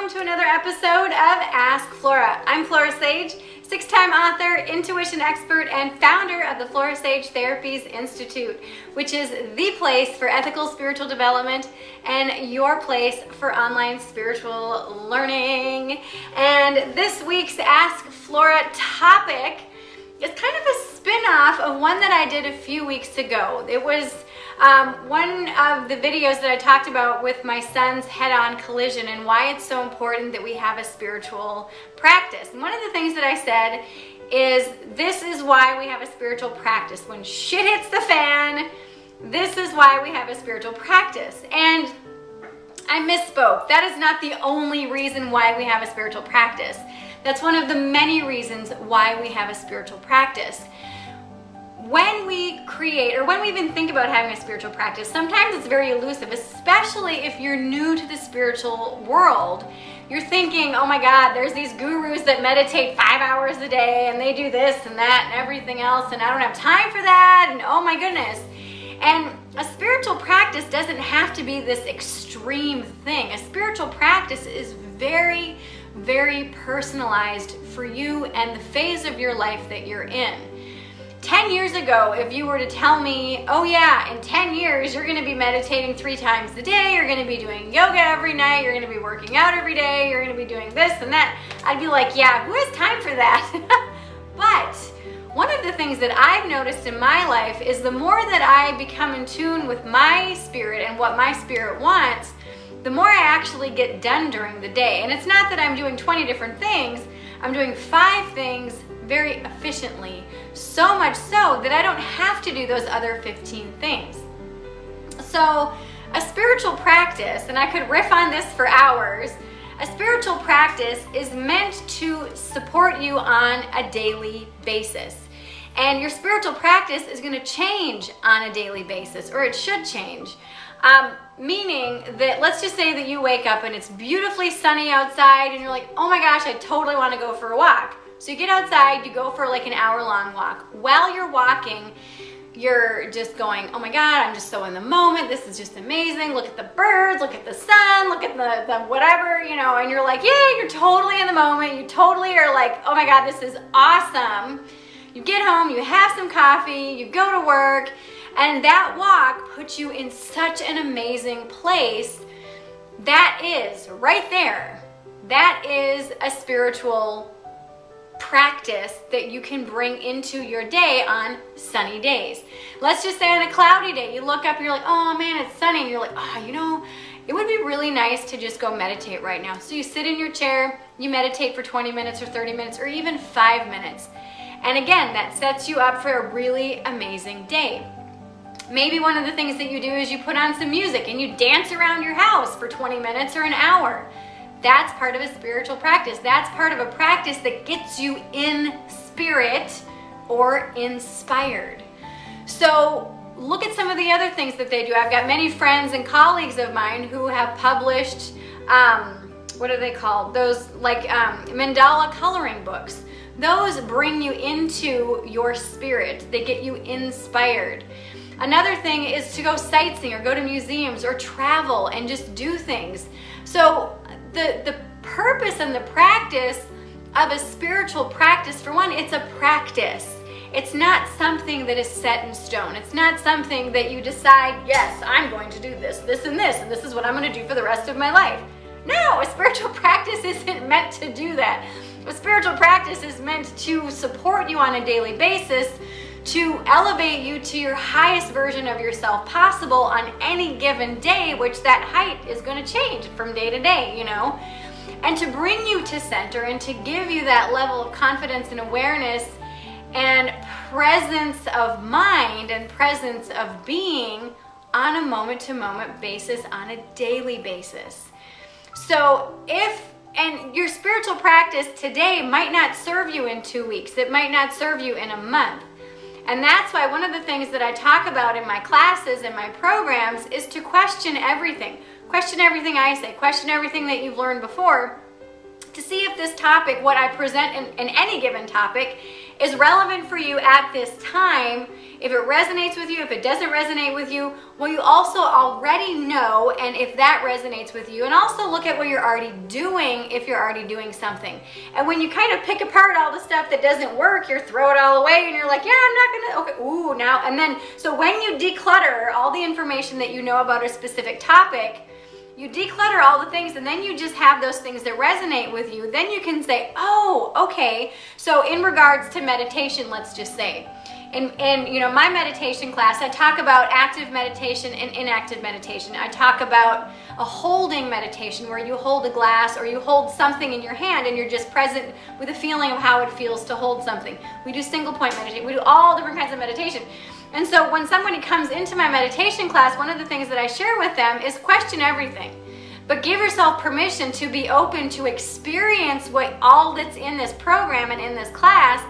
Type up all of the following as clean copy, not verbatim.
welcome to another episode of Ask Flora. I'm Flora Sage, six-time author, intuition expert, and founder of the Flora Sage Therapies Institute, which is the place for ethical spiritual development and your place for online spiritual learning. And this week's Ask Flora topic is kind of a spin-off of one that I did a few weeks ago. It was one of the videos that I talked about with my son's head-on collision and why it's so important that we have a spiritual practice. And one of the things that I said is this is why we have a spiritual practice. When shit hits the fan, this is why we have a spiritual practice. And I misspoke. That is not the only reason why we have a spiritual practice. That's one of the many reasons why we have a spiritual practice. When we create, or when we even think about having a spiritual practice, sometimes it's very elusive, especially if you're new to the spiritual world. You're thinking, oh my God, there's these gurus that meditate 5 hours a day and they do this and that and everything else, and I don't have time for that, and oh my goodness. And a spiritual practice doesn't have to be this extreme thing. A spiritual practice is very, very personalized for you and the phase of your life that you're in. 10 years ago, if you were to tell me, oh yeah, in 10 years, you're going to be meditating 3 times a day, you're going to be doing yoga every night, you're going to be working out every day, you're going to be doing this and that, I'd be like, yeah, who has time for that? But one of the things that I've noticed in my life is the more that I become in tune with my spirit and what my spirit wants, the more I actually get done during the day. And it's not that I'm doing 20 different things, I'm doing 5 things very efficiently, so much so that I don't have to do those other 15 things. So a spiritual practice, and I could riff on this for hours, a spiritual practice is meant to support you on a daily basis. And your spiritual practice is going to change on a daily basis, or it should change. Meaning that, let's just say that you wake up and it's beautifully sunny outside and you're like, oh my gosh, I totally want to go for a walk. So you get outside, you go for like an hour-long walk. While you're walking, you're just going, oh my God, I'm just so in the moment. This is just amazing. Look at the birds, look at the sun, look at the whatever, you know, and you're like, yeah, you're totally in the moment. You totally are like, oh my God, this is awesome. You get home, you have some coffee, you go to work, and that walk puts you in such an amazing place. That is, right there, that is a spiritual practice that you can bring into your day on sunny days. Let's just say on a cloudy day, you look up, you're like, oh man, it's sunny. And you're like, oh, you know, it would be really nice to just go meditate right now. So you sit in your chair, you meditate for 20 minutes or 30 minutes or even 5 minutes. And again, that sets you up for a really amazing day. Maybe one of the things that you do is you put on some music and you dance around your house for 20 minutes or an hour. That's part of a spiritual practice. That's part of a practice that gets you in spirit or inspired. So look at some of the other things that they do. I've got many friends and colleagues of mine who have published, what are they called? Those like mandala coloring books. Those bring you into your spirit. They get you inspired. Another thing is to go sightseeing or go to museums or travel and just do things. So the purpose and the practice of a spiritual practice, for one, it's a practice. It's not something that is set in stone. It's not something that you decide, yes, I'm going to do this, this, and this is what I'm going to do for the rest of my life. No, a spiritual practice isn't meant to do that. A spiritual practice is meant to support you on a daily basis, to elevate you to your highest version of yourself possible on any given day, which that height is going to change from day to day, you know, and to bring you to center and to give you that level of confidence and awareness and presence of mind and presence of being on a moment-to-moment basis, on a daily basis. So and your spiritual practice today might not serve you in 2 weeks. It might not serve you in a month. And that's why one of the things that I talk about in my classes and my programs is to question everything. Question everything I say. Question everything that you've learned before to see if this topic, what I present in any given topic, is relevant for you at this time. If it resonates with you, if it doesn't resonate with you, well, you also already know, and if that resonates with you, and also look at what you're already doing if you're already doing something. And when you kind of pick apart all the stuff that doesn't work, you throw it all away and you're like, yeah, I'm not gonna, okay, ooh, now, and then, so when you declutter all the information that you know about a specific topic, you declutter all the things, and then you just have those things that resonate with you. Then you can say, oh, okay. So in regards to meditation, let's just say, in my meditation class, I talk about active meditation and inactive meditation. I talk about a holding meditation where you hold a glass or you hold something in your hand and you're just present with a feeling of how it feels to hold something. We do single point meditation. We do all different kinds of meditation. And so when somebody comes into my meditation class, one of the things that I share with them is question everything. But give yourself permission to be open to experience all that's in this program and in this class,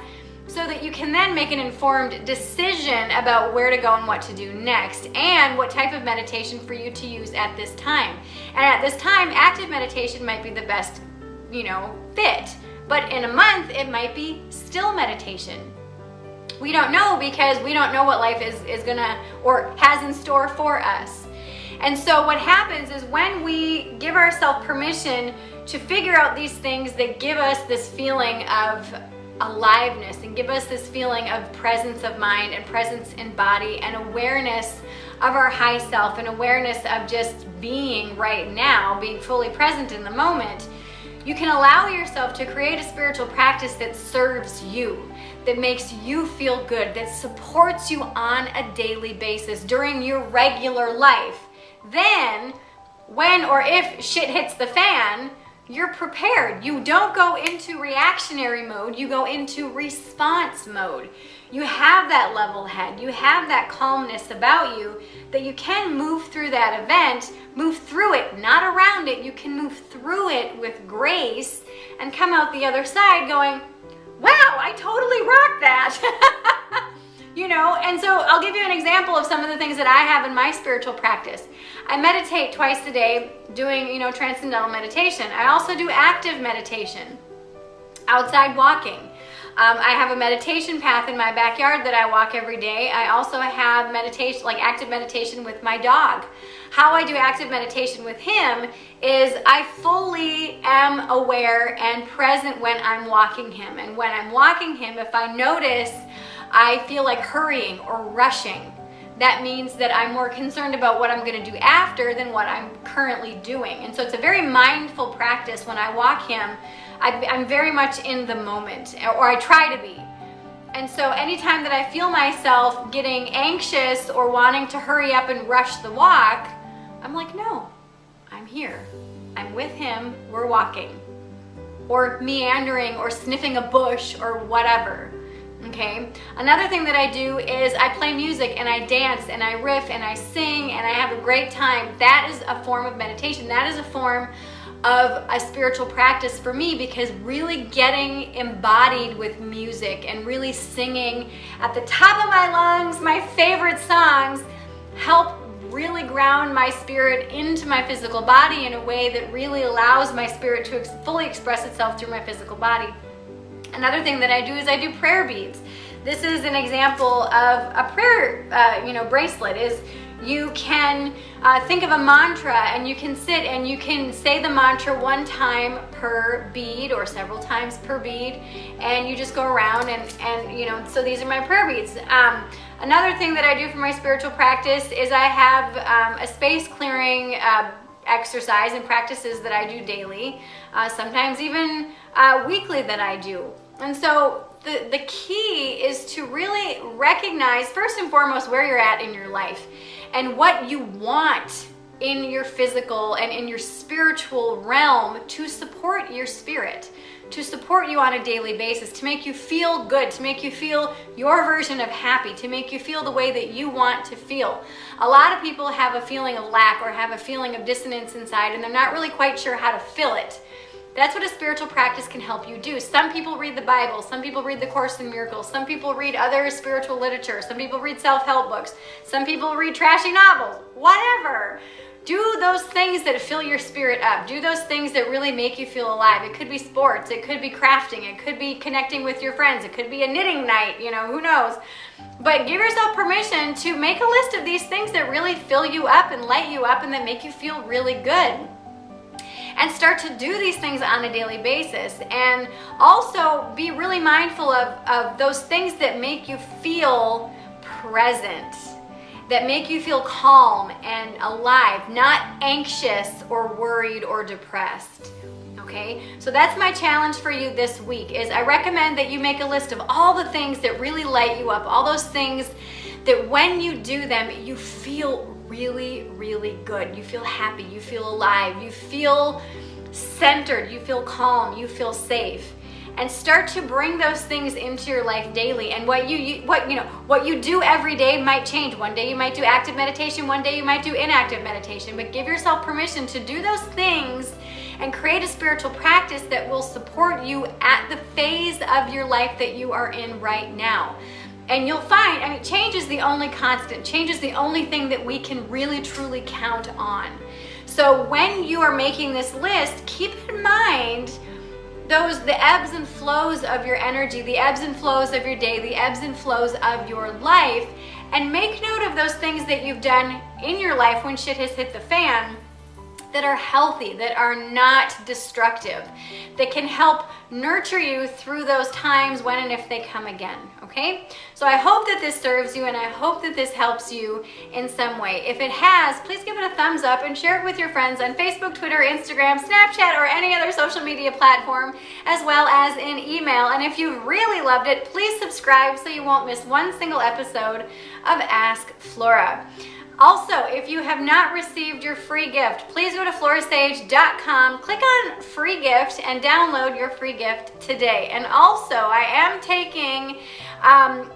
so that you can then make an informed decision about where to go and what to do next, and what type of meditation for you to use at this time. And at this time, active meditation might be the best, fit. But in a month, it might be still meditation. We don't know, because we don't know what life is gonna or has in store for us. And so what happens is when we give ourselves permission to figure out these things that give us this feeling of aliveness and give us this feeling of presence of mind and presence in body and awareness of our high self and awareness of just being right now, being fully present in the moment, you can allow yourself to create a spiritual practice that serves you, that makes you feel good, that supports you on a daily basis during your regular life. Then, when or if shit hits the fan, you're prepared. You don't go into reactionary mode, you go into response mode. You have that level head, you have that calmness about you, that you can move through that event, move through it, not around it. You can move through it with grace and come out the other side going, wow, I totally rocked that. And so I'll give you an example of some of the things that I have in my spiritual practice. I meditate twice a day doing, transcendental meditation. I also do active meditation, outside walking. I have a meditation path in my backyard that I walk every day. I also have meditation, like active meditation with my dog. How I do active meditation with him is I fully am aware and present when I'm walking him. And when I'm walking him, if I notice I feel like hurrying or rushing, that means that I'm more concerned about what I'm going to do after than what I'm currently doing. And so it's a very mindful practice. When I walk him, I'm very much in the moment, or I try to be. And so anytime that I feel myself getting anxious or wanting to hurry up and rush the walk, I'm like, no, I'm here. I'm with him, we're walking. Or meandering or sniffing a bush or whatever. Okay. Another thing that I do is I play music and I dance and I riff and I sing and I have a great time. That is a form of meditation. That is a form of a spiritual practice for me, because really getting embodied with music and really singing at the top of my lungs my favorite songs help really ground my spirit into my physical body in a way that really allows my spirit to fully express itself through my physical body. Another thing that I do is I do prayer beads. This is an example of a prayer, bracelet. Is you can think of a mantra and you can sit and you can say the mantra one time per bead or several times per bead, and you just go around and so these are my prayer beads. Another thing that I do for my spiritual practice is I have a space clearing exercise and practices that I do daily, sometimes even weekly that I do. And so the key is to really recognize, first and foremost, where you're at in your life and what you want in your physical and in your spiritual realm to support your spirit, to support you on a daily basis, to make you feel good, to make you feel your version of happy, to make you feel the way that you want to feel. A lot of people have a feeling of lack or have a feeling of dissonance inside, and they're not really quite sure how to fill it. That's what a spiritual practice can help you do. Some people read the Bible, some people read the Course in Miracles, some people read other spiritual literature, some people read self-help books, some people read trashy novels, whatever. Do those things that fill your spirit up. Do those things that really make you feel alive. It could be sports, it could be crafting, it could be connecting with your friends, it could be a knitting night, who knows. But give yourself permission to make a list of these things that really fill you up and light you up and that make you feel really good. And start to do these things on a daily basis. And also be really mindful of those things that make you feel present, that make you feel calm and alive, not anxious or worried or depressed. Okay, so that's my challenge for you this week. Is I recommend that you make a list of all the things that really light you up, all those things that when you do them, you feel really, really good. You feel happy, you feel alive, you feel centered, you feel calm, you feel safe. And start to bring those things into your life daily. And what you do every day might change. One day you might do active meditation, one day you might do inactive meditation, but give yourself permission to do those things and create a spiritual practice that will support you at the phase of your life that you are in right now. And you'll find, change is the only constant. Change is the only thing that we can really truly count on. So when you are making this list, keep in mind the ebbs and flows of your energy, the ebbs and flows of your day, the ebbs and flows of your life, and make note of those things that you've done in your life when shit has hit the fan that are healthy, that are not destructive, that can help nurture you through those times when and if they come again, okay? So I hope that this serves you, and I hope that this helps you in some way. If it has, please give it a thumbs up and share it with your friends on Facebook, Twitter, Instagram, Snapchat, or any other social media platform, as well as in email. And if you really loved it, please subscribe so you won't miss one single episode of Ask Flora. Also, if you have not received your free gift, please go to florasage.com, click on free gift, and download your free gift today. And also, I am taking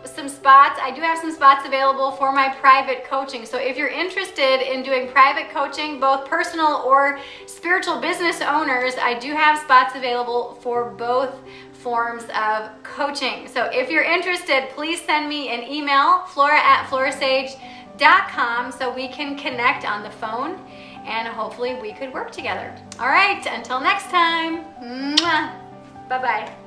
some spots. I do have some spots available for my private coaching. So if you're interested in doing private coaching, both personal or spiritual business owners, I do have spots available for both forms of coaching. So if you're interested, please send me an email, flora@florasage.com, so we can connect on the phone and hopefully we could work together. All right, until next time. Bye-bye.